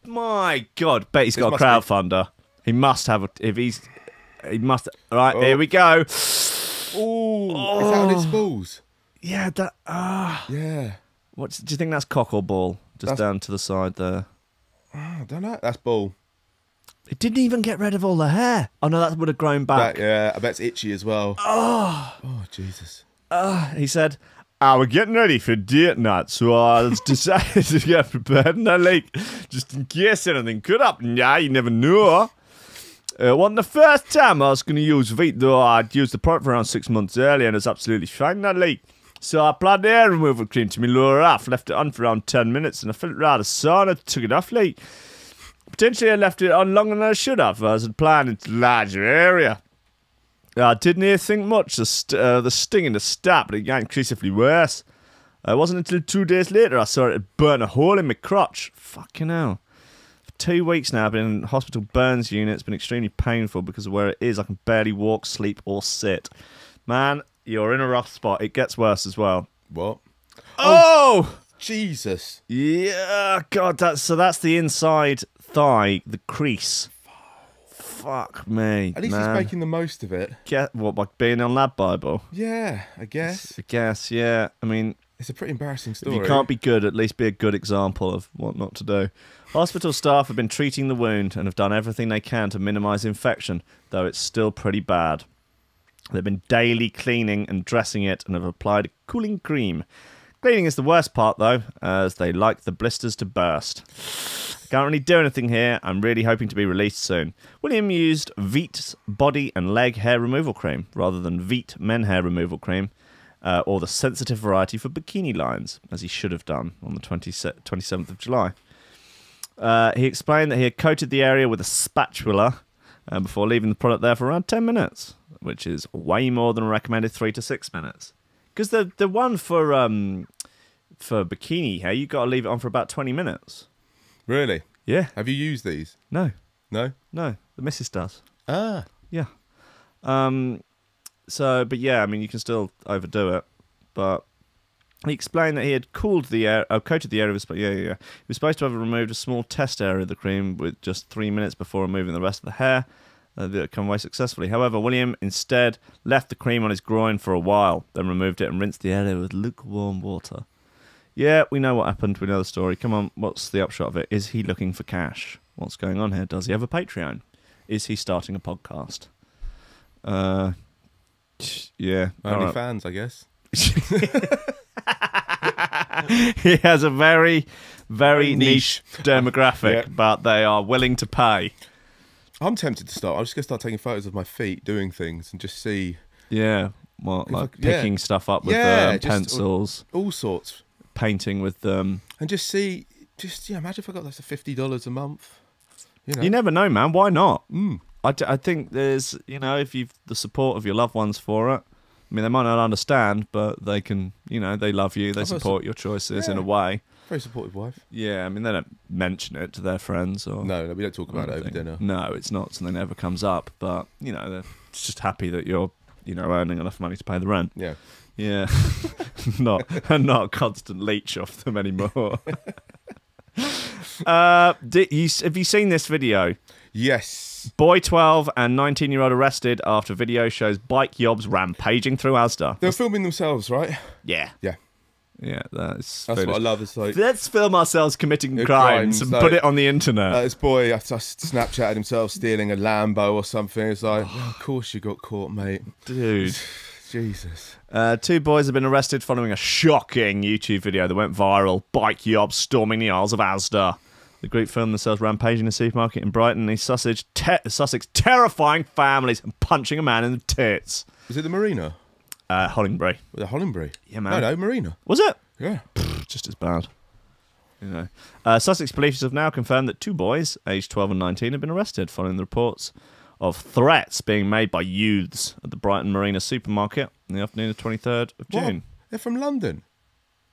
My God. Bet he's got a crowdfunder. He must have he must. Right, here we go. Ooh, is that on its balls? Yeah, that. Yeah. Do you think that's cock or ball? Just down to the side there. I don't know. That's ball. It didn't even get rid of all the hair. Oh no, that would have grown back. Yeah, I bet it's itchy as well. Oh, Jesus. He said, I was getting ready for date night, so I decided to get prepared in a lake, just in case anything could happen. Yeah, you never know. It wasn't the first time I was going to use Veet, though. I'd used the product for around 6 months earlier, and it's absolutely fine in that lake. So I applied the hair removal cream to my lower half, left it on for around 10 minutes, and I felt rather sore, and I took it off late. Potentially I left it on longer than I should have. I was applying it to a larger area. I didn't hear think much. The sting in the stab, but it got increasingly worse. It wasn't until 2 days later I saw it burn a hole in my crotch. Fucking hell. For 2 weeks now. I've been in hospital burns unit. It's been extremely painful because of where it is. I can barely walk, sleep, or sit. Man, you're in a rough spot. It gets worse as well. What? Oh! Jesus. Yeah, God, that's the inside thigh, the crease. Fuck me. At least he's making the most of it. What, by being on Lab Bible? Yeah, I guess. Yeah. I mean, it's a pretty embarrassing story. If you can't be good, at least be a good example of what not to do. Hospital staff have been treating the wound and have done everything they can to minimise infection, though it's still pretty bad. They've been daily cleaning and dressing it and have applied a cooling cream. Cleaning is the worst part, though, as they like the blisters to burst. I can't really do anything here. I'm really hoping to be released soon. William used Veet's body and leg hair removal cream rather than Veet men hair removal cream, or the sensitive variety for bikini lines, as he should have done on the 27th of July. He explained that he had coated the area with a spatula before leaving the product there for around 10 minutes, which is way more than recommended 3 to 6 minutes. Because the one for bikini hair, you got to leave it on for about 20 minutes. Really? Yeah. Have you used these? No. No? No. The missus does. Ah. Yeah. But yeah, I mean, you can still overdo it. But he explained that he had coated the area with... Yeah. He was supposed to have removed a small test area of the cream with just 3 minutes before removing the rest of the hair. That had come away successfully. However, William instead left the cream on his groin for a while, then removed it and rinsed the area with lukewarm water. Yeah, we know what happened. We know the story. Come on, what's the upshot of it? Is he looking for cash? What's going on here? Does he have a Patreon? Is he starting a podcast? Yeah. Only fans, I guess. He has a very, very niche demographic, but they are willing to pay. I'm tempted to start. I'm just going to start taking photos of my feet doing things and just see. Yeah, what, like picking stuff up with pencils. All sorts. Painting with them. And just see, imagine if I got this for $50 a month. You never know, man. Why not? I think there's, if you've the support of your loved ones for it. I mean, they might not understand, but they can, they love you. They support your choices in a way. Very supportive wife. Yeah, I mean, they don't mention it to their friends. No, we don't talk about it over dinner. No, it's not something that never comes up. But, they're just happy that you're, earning enough money to pay the rent. Yeah. Yeah. not a constant leech off them anymore. Have you seen this video? Yes. Boy 12 and 19-year-old arrested after video shows bike yobs rampaging through Asda. They're filming themselves, right? Yeah. Yeah. Yeah, that's what I love. It's like, let's film ourselves committing crimes and put it on the internet. This boy, I Snapchatted himself stealing a Lambo or something. It's like, of course you got caught, mate. Dude. Jesus. 2 boys have been arrested following a shocking YouTube video that went viral. Bike yobs storming the aisles of Asda. The group filmed themselves rampaging a supermarket in Brighton and East Sussex, terrifying families and punching a man in the tits. Was it the Marina? Hollingbury. The Hollingbury? Yeah, man. No, Marina. Was it? Yeah. Just as bad. Sussex police have now confirmed that 2 boys, aged 12 and 19, have been arrested following the reports of threats being made by youths at the Brighton Marina supermarket in the afternoon of 23rd of June. What? They're from London.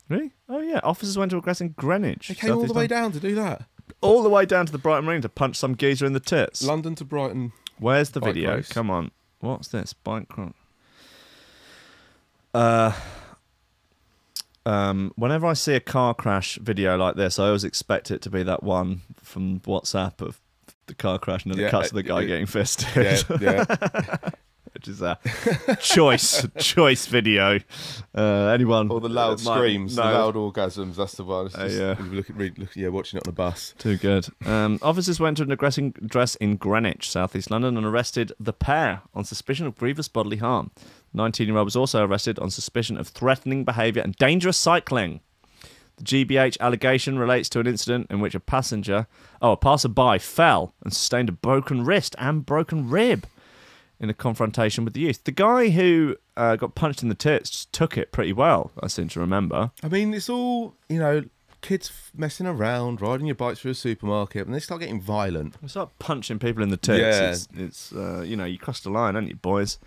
Really? Oh, yeah. Officers went to arrest in Greenwich. They came all the way down to do that? All the way down to the Brighton Marina to punch some geezer in the tits. London to Brighton. Where's the video? Race. Come on. What's this? Bike crime. Whenever I see a car crash video like this, I always expect it to be that one from WhatsApp of the car crash and then it cuts to the guy getting fisted. Yeah. Which is a choice video. Anyone? Or the loud screams, the loud orgasms. That's the one. Watching it on a bus. Too good. Officers went to an aggressive dress in Greenwich, southeast London, and arrested the pair on suspicion of grievous bodily harm. 19-year-old was also arrested on suspicion of threatening behaviour and dangerous cycling. The GBH allegation relates to an incident in which a passerby fell and sustained a broken wrist and broken rib in a confrontation with the youth. The guy who got punched in the tits took it pretty well, I seem to remember. I mean, it's all, kids messing around, riding your bikes through a supermarket, and they start getting violent. It's like punching people in the tits. Yeah. It's you crossed the line, haven't you, boys?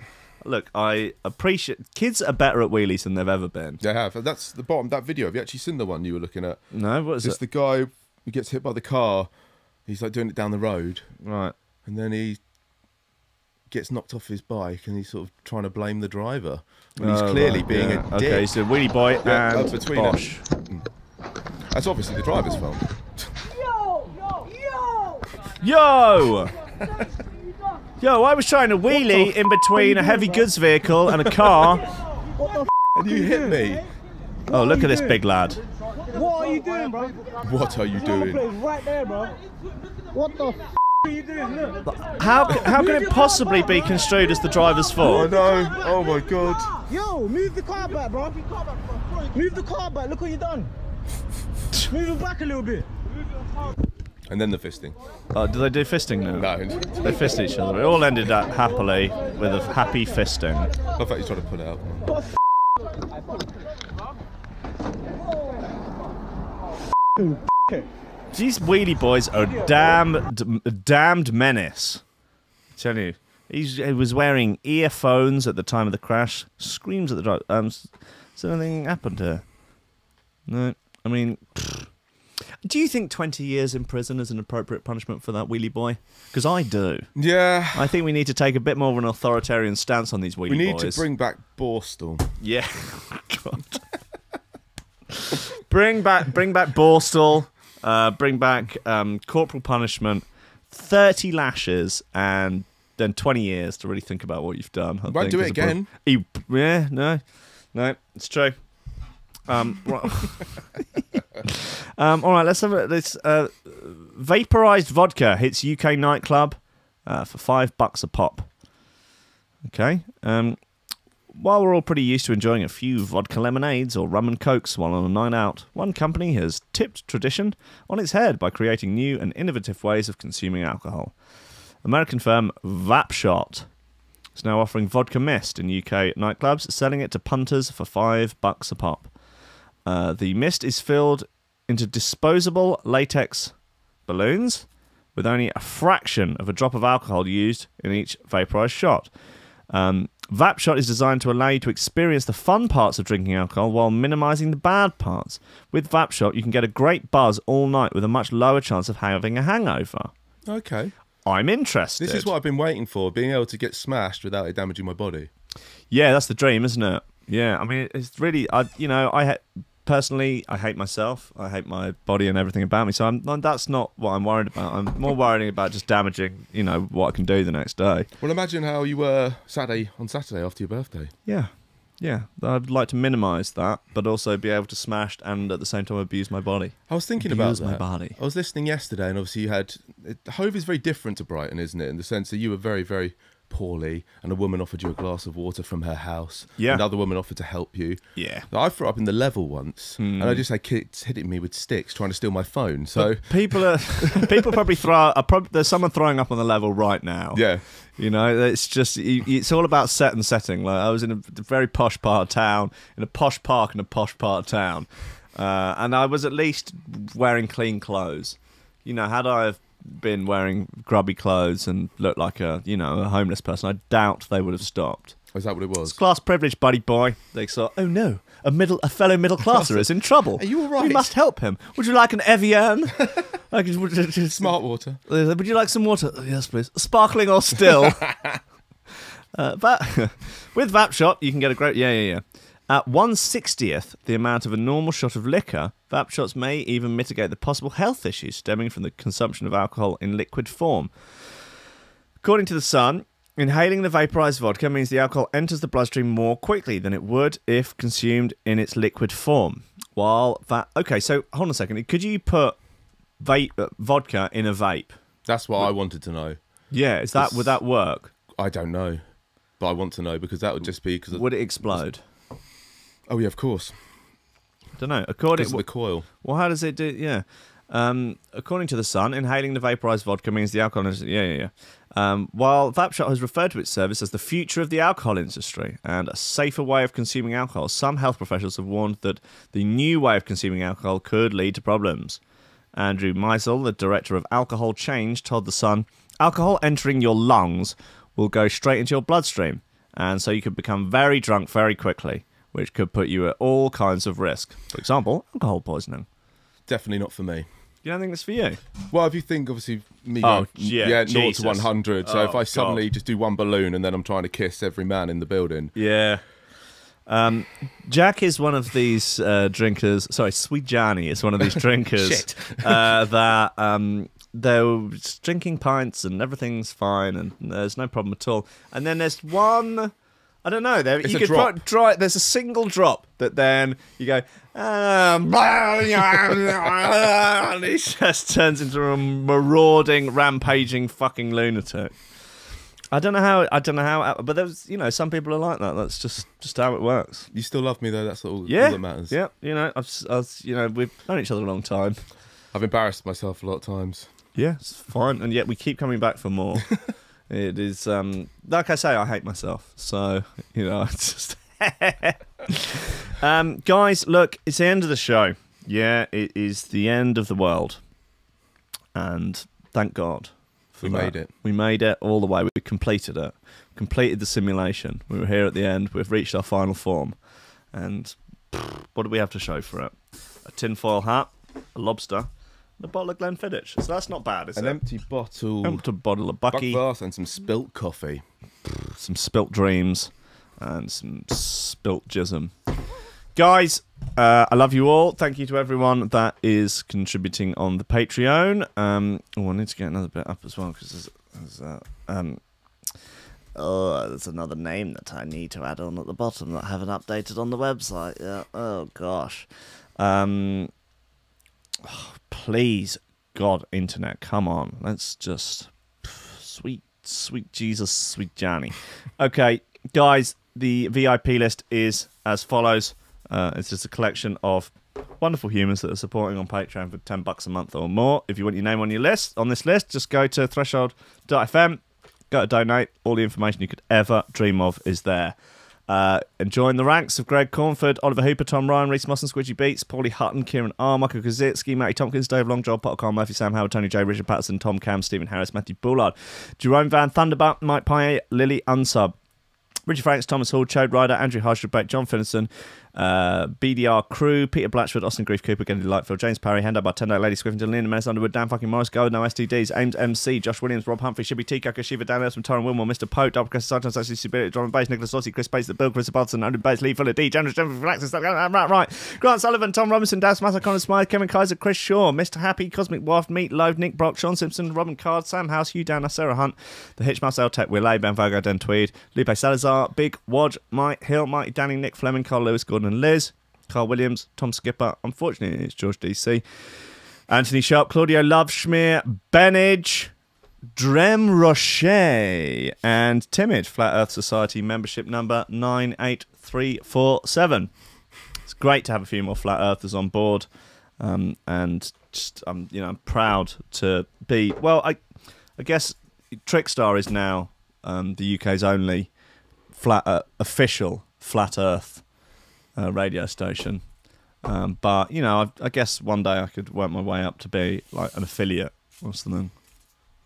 Look, I appreciate... Kids are better at wheelies than they've ever been. They have. That's the bottom of that video. Have you actually seen the one you were looking at? No, what is it? It's the guy who gets hit by the car. He's like doing it down the road, Right. and then he gets knocked off his bike, and he's sort of trying to blame the driver. And he's clearly being a dick. Okay, so Wheelie Boy and between Bosch. That's obviously the driver's fault. Yo! Yo, I was trying to wheelie in between a heavy goods vehicle and a car. And you hit me. Oh, look at this big lad. What are you doing, bro? What are you doing? Right there, bro. What the are you doing? Look. How can it possibly be construed as the driver's Oh fault? no! Oh my god! Yo, move the car back, bro. Move the car back. Look what you done. Move it back a little bit. And then the fisting. Oh, do they do fisting now? No. They fist each other. It all ended up happily with a happy fisting. I thought you tried to pull it out. These wheelie boys are damned menace. I tell you, he was wearing earphones at the time of the crash. Screams at the driver. Has anything happened here? No. I mean, do you think 20 years in prison is an appropriate punishment for that wheelie boy? Because I do. Yeah. I think we need to take a bit more of an authoritarian stance on these wheelie boys. We need to bring back Borstal. Yeah. God. Bring back Borstal. Bring back corporal punishment, 30 lashes, and then 20 years to really think about what you've done. I Won't think do it is a again. Yeah, no, it's true. Right. All right, let's have this. Vaporized vodka hits UK nightclub for $5 a pop. Okay. While we're all pretty used to enjoying a few vodka lemonades or rum and cokes while on a night out, one company has tipped tradition on its head by creating new and innovative ways of consuming alcohol. American firm Vapshot is now offering vodka mist in UK nightclubs, selling it to punters for $5 a pop. The mist is filled into disposable latex balloons with only a fraction of a drop of alcohol used in each vaporized shot. Vapshot is designed to allow you to experience the fun parts of drinking alcohol while minimising the bad parts. With Vapshot, you can get a great buzz all night with a much lower chance of having a hangover. Okay. I'm interested. This is what I've been waiting for, being able to get smashed without it damaging my body. Yeah, that's the dream, isn't it? Yeah, I mean, it's really, personally, I hate myself. I hate my body and everything about me. So that's not what I'm worried about. I'm more worried about just damaging, what I can do the next day. Well, imagine how you were on Saturday after your birthday. Yeah. I'd like to minimise that, but also be able to smash and at the same time abuse my body. I was thinking about that. Abuse my body. I was listening yesterday, and obviously you had... Hove is very different to Brighton, isn't it? In the sense that you were very, very poorly, and a woman offered you a glass of water from her house. Yeah. Another woman offered to help you. Yeah. Now, I threw up in the level once, and I just had kids hitting me with sticks trying to steal my phone. So people probably there's someone throwing up on the level right now. yeah. It's just it's all about set and setting. Like I was in a very posh part of town, in a posh park in a posh part of town, and I was at least wearing clean clothes. Had I have been wearing grubby clothes and looked like a homeless person, I doubt they would have stopped. Is that what it was? It's class privilege, buddy boy. They saw, oh no, a fellow middle classer is in trouble. Are you all right? We must help him. Would you like an Evian? Smart water. Would you like some water? Oh, yes, please. Sparkling or still? But with Vapshot, you can get a great... Yeah. At 1/60th the amount of a normal shot of liquor, Vapshots may even mitigate the possible health issues stemming from the consumption of alcohol in liquid form. According to The Sun, inhaling the vaporized vodka means the alcohol enters the bloodstream more quickly than it would if consumed in its liquid form. Okay, so hold on a second. Could you put vodka in a vape? That's what I wanted to know. Yeah, would that work? I don't know, but I want to know because that would just be because... Would it explode? Oh yeah, of course. I don't know. According to the coil. Well, how does it do? Yeah. According to The Sun, inhaling the vaporized vodka means the alcohol... while Vapshot has referred to its service as the future of the alcohol industry and a safer way of consuming alcohol, some health professionals have warned that the new way of consuming alcohol could lead to problems. Andrew Meisel, the director of Alcohol Change, told The Sun, alcohol entering your lungs will go straight into your bloodstream, and so you could become very drunk very quickly, which could put you at all kinds of risk. For example, alcohol poisoning. Definitely not for me. You don't think it's for you? Well, if you think, obviously, me Oh, going, yeah, 0 Jesus. to 100. So if Oh, I suddenly God. just do one balloon and then I'm trying to kiss every man in the building. Yeah. Jack is one of these drinkers. Sorry, Sweet Johnny is one of these drinkers Shit. that they're drinking pints and everything's fine and there's no problem at all. And then there's one. I don't know. There, It's you a could drop. try. There's a single drop that then you go, and it just turns into a marauding, rampaging fucking lunatic. I don't know how. But there's, some people are like that. That's just how it works. You still love me, though. That's all Yeah, that matters. yeah. We've known each other a long time. I've embarrassed myself a lot of times. Yeah, it's fine, and yet we keep coming back for more. It is, like I say, I hate myself. So, it's just... guys, look, it's the end of the show. Yeah, it is the end of the world. And thank God for We that. made it. We made it all the way. We completed it. Completed the simulation. We were here at the end. We've reached our final form. And what do we have to show for it? A tinfoil hat, a lobster, and a bottle of Glenfiddich. So that's not bad, is An it? empty bottle, Empty bottle of Bucky. buckfast, and some spilt coffee. Some spilt dreams and some spilt jism. Guys, I love you all. Thank you to everyone that is contributing on the Patreon. I need to get another bit up as well because there's another name that I need to add on at the bottom that I haven't updated on the website yet. Oh gosh. Please, God, internet, come on. Let's just sweet Jesus, sweet Johnny. Okay, guys, the VIP list is as follows. It's just a collection of wonderful humans that are supporting on Patreon for $10 a month or more. If you want your name on this list, just go to threshold.fm, go to donate. All the information you could ever dream of is there. And join the ranks of Greg Cornford, Oliver Hooper, Tom Ryan, Reece Mosson, Squidgy Beats, Pauly Hutton, Ciarán R, Michael Kedzierski, Matty Tomkins, Dave Long, Joel Potter, Colm Murphy, Sam Howard, Tony J, Richard Patterson, Tom Camm, Stephen Harris, Matthieu Boulard, Jeroen Van Thunderbutt, Mike Pye, Lily Unsub, Richard Franks, Thomas Hall, Chode Ryder, Andrew Heichelbech, John Finison, BDR Crew, Peter Blatchford, Austin Grief Cooper, Gennady Lightfield, James Parry, Hendo Bartendo, Lady Squiffington, Lynn, Menace Underwood, Dan fucking Morris, Guy With No STDs, Ames MC, Josh Williams, Rob Humphrey, Shibby T, Coco Shiva, Dan Ellis from Taran Wilmore, Mr. Pope, Double Chris, Sergeant, Saxon, Sibirit, Drum and Bass, Nicolas Lorcy, Kris Breaks, The Bill, Karissa Barthelson, Andrew Bass, Lee Fuller, D, Generous, Relaxes, right, Grant Sullivan, Tom Robinson, Das Massa, Connor Smythe, Kevin Kaiser, Chris Shaw, Mr. Happy, Cosmic Waft, Meat Loaf, Nick Brock, Sean Simpson, Robin Card, Sam House, Hugh Downer, Sarah Hunt, The Hitch Mouse, Tech Willay, Ben Vago, Den Tweed, Lupe Salazar, Big Wodge, Mike Hill, Mighty Danny, Nick Fleming, Carl Lewis, Gordon and Liz, Carl Williams, Tom Skipper, unfortunately it's George DC, Anthony Sharp, Claudio Love, Schmear, Benage, Drem Rocher, and Timid, Flat Earth Society membership number 98347. It's great to have a few more Flat Earthers on board, and just I'm proud to be. Well, I guess Trickstar is now the UK's only official Flat Earth radio station. But I guess one day I could work my way up to be like an affiliate or something.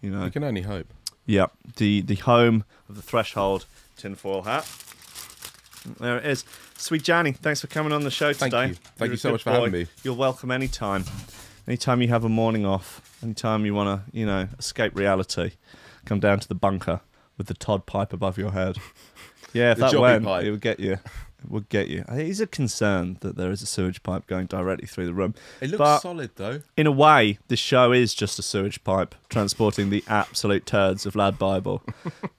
You can only hope. Yeah, the home of the Threshold tinfoil hat. There it is. Sweet Johnny, thanks for coming on the show today. Thank you so You're a much good for having me. You're welcome anytime. Anytime you have a morning off, anytime you want to, escape reality, come down to the bunker with the Todd pipe above your head. Yeah, if The that jobby went, pipe. it would get you. It would get you. It is a concern that there is a sewage pipe going directly through the room. It looks But solid, though. in a way, this show is just a sewage pipe transporting the absolute turds of Lad Bible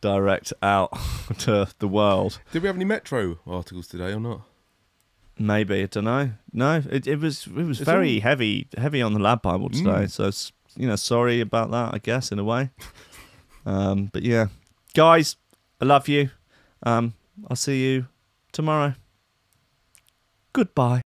direct out to the world. Did we have any Metro articles today or not? Maybe, I don't know. No, it was very heavy on the Lad Bible today. So sorry about that, I guess, in a way. But yeah, guys, I love you. I'll see you tomorrow. Goodbye.